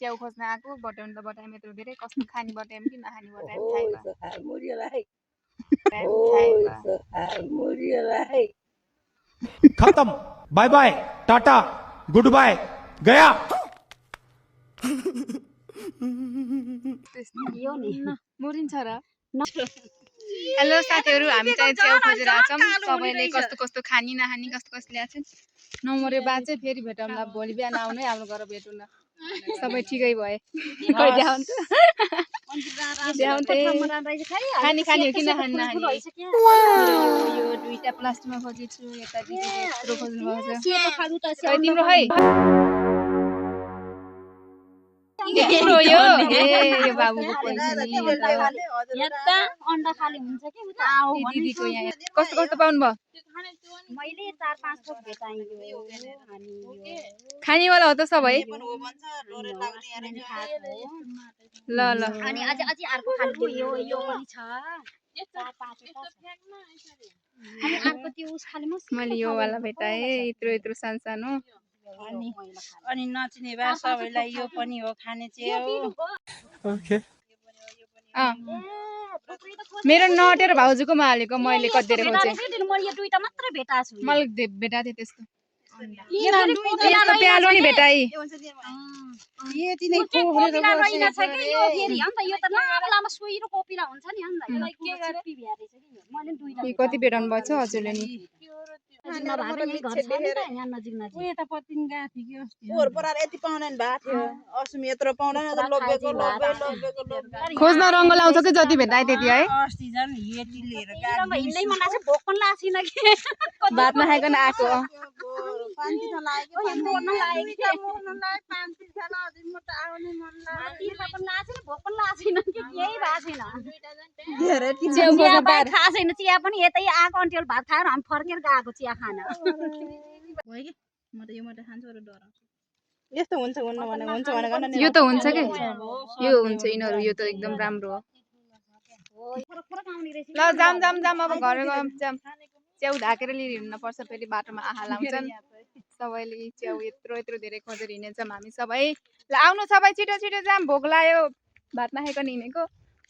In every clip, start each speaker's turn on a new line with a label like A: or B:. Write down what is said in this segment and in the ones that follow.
A: च्याउ खोज्न आएको बटाउनु त बटाइम यत्रो धेरै कस्तो खानी बटाइम कि नखानी बटाइम थाहै भयो
B: खत्म बाय बाय टाटा गुड बाय गया
A: मरिन्छ र हेलो साथीहरु हामी चाहिँ च्याउ खोजेर आछौं सबैले कस्तो कस्तो खानी नखानी कस्तो कस्तो ल्याछन् नमरे बाद चाहिँ फेरि भेटौँला भोलि बिहान आउनै हाम्रो घर भेटौँ न सबै ठिकै भए खै ध्यान खानी खानी हो कि नखानी नखानी यो दुईटा प्लास्टिकमा खोजेछु यता दिदीले यत्रो खोज्नु भएको छ खै तिम्रो खै यत्रो यो ए यो बाबुको पैसा नि
C: यता अन्डा खाली हुन्छ के उता
A: दिदीको यहाँ कस्तो कस्तो पाउनु भयो
C: मैले 4-5 थोक भेटाएँ यो
A: खानी वाला हो त सबै ल ल
C: अनि अझै अर्को खालको यो पनि छ 4-5 अनि अर्को त्यो उस खाली
A: मैले यो वाला भेटाएँ यत्रो यत्रो सानो
D: अनि नचिने भए सबैलाई यो पनि हो खाने च्याउ
B: ओके
A: मेरो नटेर भाउजूको मा हालेको मैले कति धेरै खोजेँ
C: मैले यो दुईटा मात्र भेटाएको छु
A: मैले भेटाएको थिएँ त्यस्तो यस्तो प्यालो नि भेटाई
D: यति नै
C: यो त लामो सुइरो कोपिला हुन्छ नि यसलाई के गरे मैले दुईटा
A: कति भेटाउनु भएको छ हजुरले नि
D: यता पतिन गएको थियो कि अस्ति पोहोर परार यति पाउदैन भएको थियो असुमी यत्रो पाउँदैन लोभेको
A: खोज्न रङ्ग लाउँछ कि जति भेटाए त्यति है
D: अस्ति झन् यति लिएर
C: हिँड्दै मन लाग्छ भोक पनि लाग्छ छैन कि
A: भात नखाइकन आएको
D: पानी त लाग्यो
C: मोर्न लाग्यो
D: पानी खान अझै म त आउने मन लाग्यो
C: पनि लाग्छ भोक पनि लाग्छ छैन कि केही भएको छैन
A: च्याउ खोज्न पार
C: थाहा छैन चिया पनि यतै आएको अन्टिल भात खाएर हामी फर्केर गएको चिया खान
D: भयो कि म त यो मात्रै खान्छु र डराउँछु यस्तो हुन्छ हुन्न भने हुन्छ भनेको
A: यो त हुन्छ के यो हुन्छ यिनीहरू यो त एकदम राम्रो हो ल जाम जाम जाम अब घर गम जाम च्याउ ढाकेर लिएर हिँड्न पर्छ फेरि बाटोमा आहा लाउँछन् सबैले च्याउ यत्रो यत्रो धेरै खोजेर हिँडेछौँ हामी सबै ल आउनु सबै छिटो छिटो जाम भोक लाग्यो भात नखाइकन हिँडेको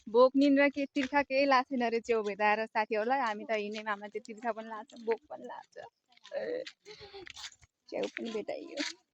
A: भोक निन्द्रा के तिर्खा केही लाग्छ अरे च्याउ भेटाएर साथीहरूलाई हामी त हिँड्यौँ हामीलाई त्यो तिर्खा पनि लाग्छ भोक पनि लाग्छ च्याउ पनि भेटाइयो